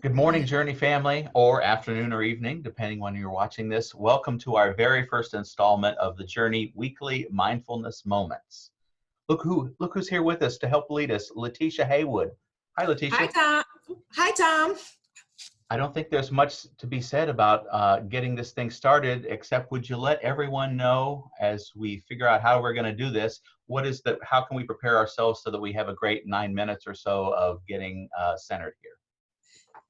Good morning, Journey family, or afternoon or evening, depending when you're watching this. Welcome to our very first installment of the Journey Weekly Mindfulness Moments. Look who's here with us to help lead us, Letitia Haywood. Hi, Hi, Letitia. Tom. Hi, Tom. I don't think there's much to be said about getting this thing started, except would you let everyone know as we figure out how we're going to do this, how can we prepare ourselves so that we have a great 9 minutes or so of getting centered here?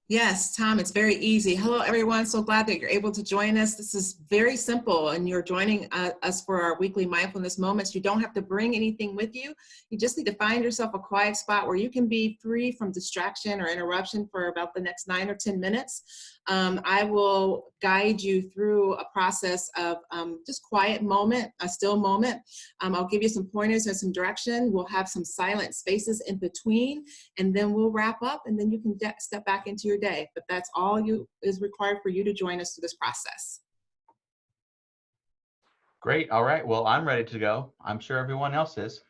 Yes, Tom, it's very easy. Hello, everyone. So glad that you're able to join us. This is very simple, and you're joining us for our weekly mindfulness moments. You don't have to bring anything with you. You just need to find yourself a quiet spot where you can be free from distraction or interruption for about the next 9 or 10 minutes. I will guide you through a process of just quiet moment, a still moment. I'll give you some pointers and some direction. We'll have some silent spaces in between, and then we'll wrap up, and then you can step back into your day. But that's all is required for you to join us through this process. Great. All right. Well, I'm ready to go. I'm sure everyone else is.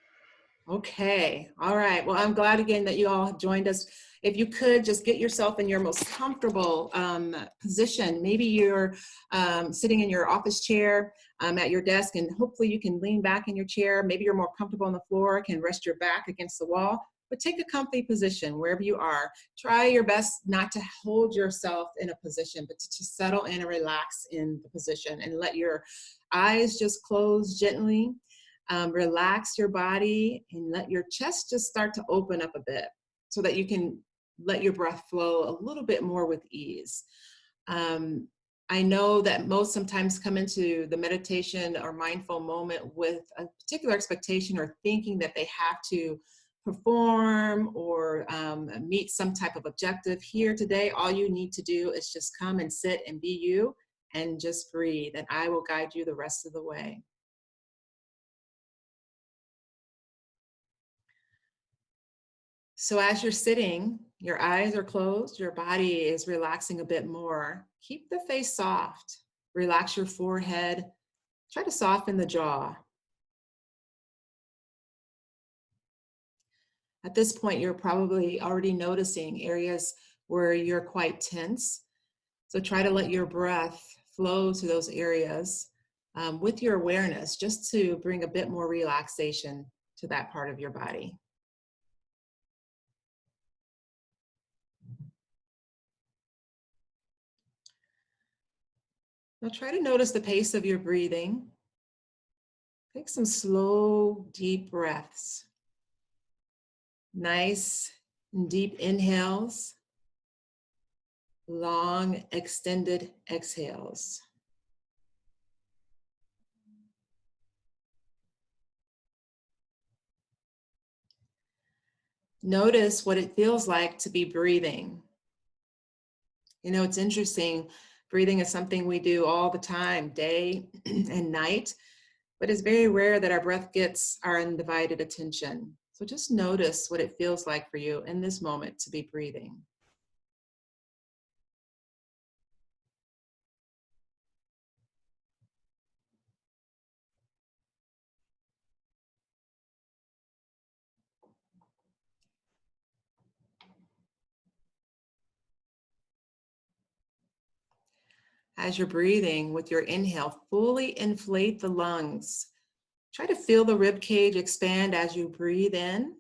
Okay. All right. Well, I'm glad again that you all have joined us. If you could just get yourself in your most comfortable position. Maybe you're sitting in your office chair at your desk, and hopefully you can lean back in your chair. Maybe you're more comfortable on the floor, can rest your back against the wall. But take a comfy position wherever you are. Try your best not to hold yourself in a position, but to settle in and relax in the position and let your eyes just close gently. Relax your body and let your chest just start to open up a bit so that you can let your breath flow a little bit more with ease. I know that most sometimes come into the meditation or mindful moment with a particular expectation or thinking that they have to perform or meet some type of objective. Here today, all you need to do is just come and sit and be you and just breathe, and I will guide you the rest of the way. So as you're sitting, your eyes are closed, your body is relaxing a bit more. Keep the face soft. Relax your forehead. Try to soften the jaw. At this point, you're probably already noticing areas where you're quite tense. So try to let your breath flow to those areas with your awareness, just to bring a bit more relaxation to that part of your body. Now try to notice the pace of your breathing. Take some slow, deep breaths. Nice and deep inhales. Long, extended exhales. Notice what it feels like to be breathing. You know, it's interesting. Breathing is something we do all the time, day and night, but it's very rare that our breath gets our undivided attention. So just notice what it feels like for you in this moment to be breathing. As you're breathing with your inhale, fully inflate the lungs. Try to feel the rib cage expand as you breathe in.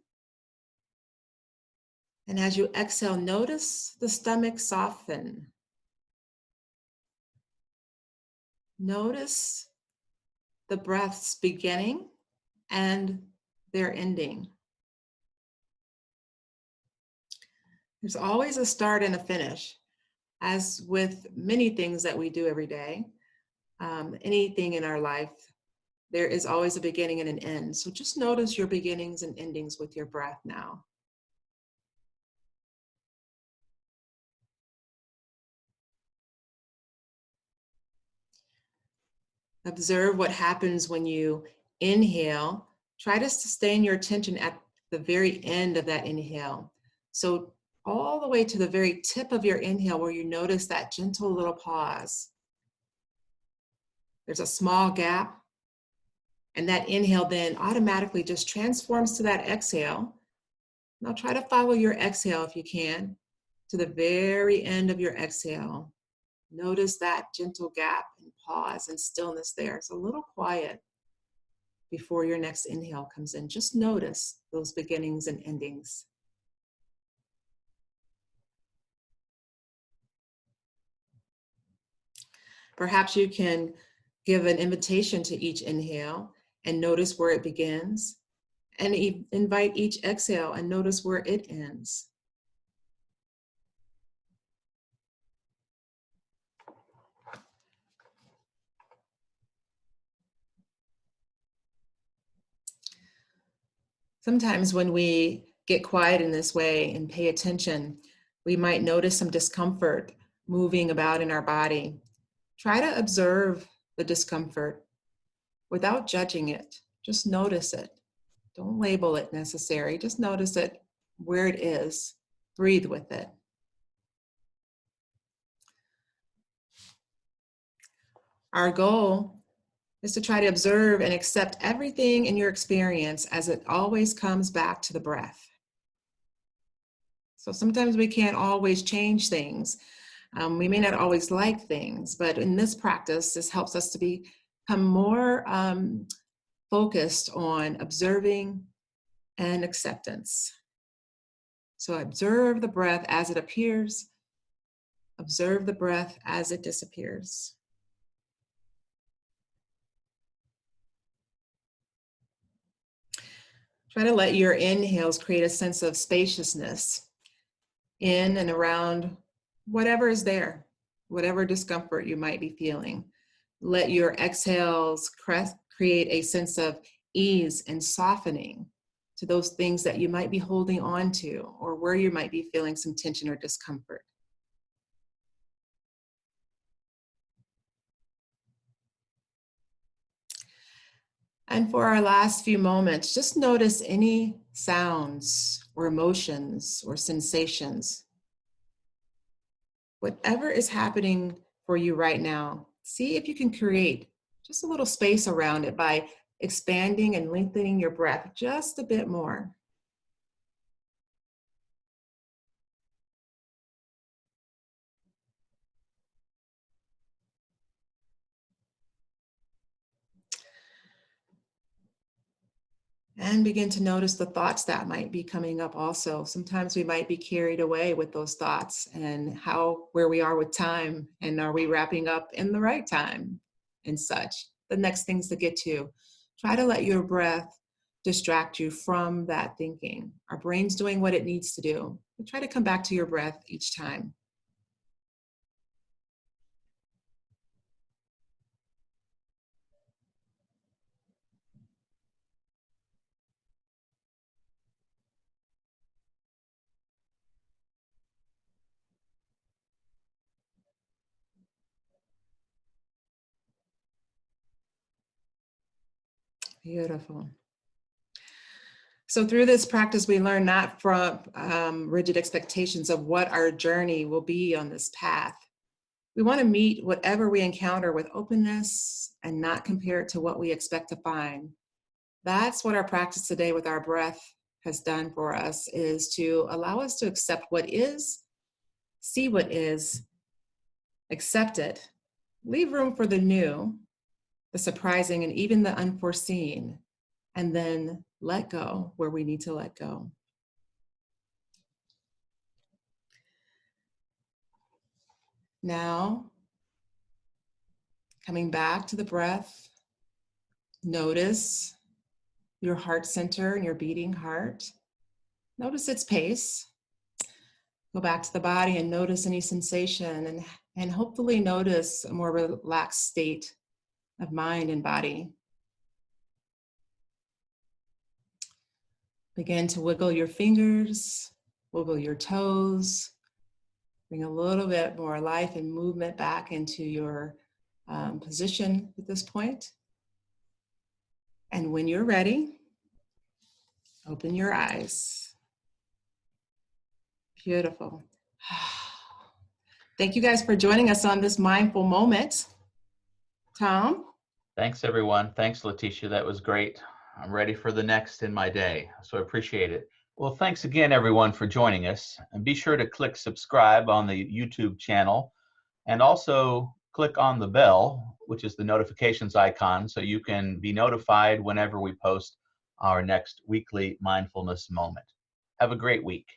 And as you exhale, notice the stomach soften. Notice the breaths beginning and their ending. There's always a start and a finish. As with many things that we do every day, anything in our life, there is always a beginning and an end. So just notice your beginnings and endings with your breath now. Observe what happens when you inhale. Try to sustain your attention at the very end of that inhale. So all the way to the very tip of your inhale, where you notice that gentle little pause. There's a small gap, and that inhale then automatically just transforms to that exhale. Now try to follow your exhale if you can. to the very end of your exhale. Notice that gentle gap and pause and stillness there. It's a little quiet before your next inhale comes in. Just notice those beginnings and endings. Perhaps you can give an invitation to each inhale and notice where it begins, and invite each exhale and notice where it ends. Sometimes when we get quiet in this way and pay attention, we might notice some discomfort moving about in our body. Try to observe the discomfort without judging it. Just notice it. Don't label it necessary. Just notice it where it is. Breathe with it. Our goal is to try to observe and accept everything in your experience as it always comes back to the breath. So sometimes we can't always change things. We may not always like things, but in this practice, this helps us to become more focused on observing and acceptance. So observe the breath as it appears. Observe the breath as it disappears. Try to let your inhales create a sense of spaciousness in and around whatever is there, whatever discomfort you might be feeling. Let your exhales create a sense of ease and softening to those things that you might be holding on to or where you might be feeling some tension or discomfort. And for our last few moments, just notice any sounds or emotions or sensations. Whatever is happening for you right now, see if you can create just a little space around it by expanding and lengthening your breath just a bit more. And begin to notice the thoughts that might be coming up also. Sometimes we might be carried away with those thoughts and where we are with time, and are we wrapping up in the right time and such. The next things to get to. Try to let your breath distract you from that thinking. Our brain's doing what it needs to do. But try to come back to your breath each time. Beautiful. So through this practice, we learn not from rigid expectations of what our journey will be on this path. We want to meet whatever we encounter with openness and not compare it to what we expect to find. That's what our practice today with our breath has done for us, is to allow us to accept what is, see what is, accept it, leave room for the new, the surprising, and even the unforeseen, and then let go where we need to let go. Now, coming back to the breath, notice your heart center and your beating heart. Notice its pace. Go back to the body and notice any sensation, and hopefully notice a more relaxed state of mind and body. Begin to wiggle your fingers, wiggle your toes. Bring a little bit more life and movement back into your position at this point. And when you're ready, open your eyes. Beautiful. Thank you guys for joining us on this mindful moment. Tom? Thanks, everyone. Thanks, Letitia. That was great. I'm ready for the next in my day, so I appreciate it. Well, thanks again, everyone, for joining us. And be sure to click subscribe on the YouTube channel and also click on the bell, which is the notifications icon, so you can be notified whenever we post our next weekly mindfulness moment. Have a great week.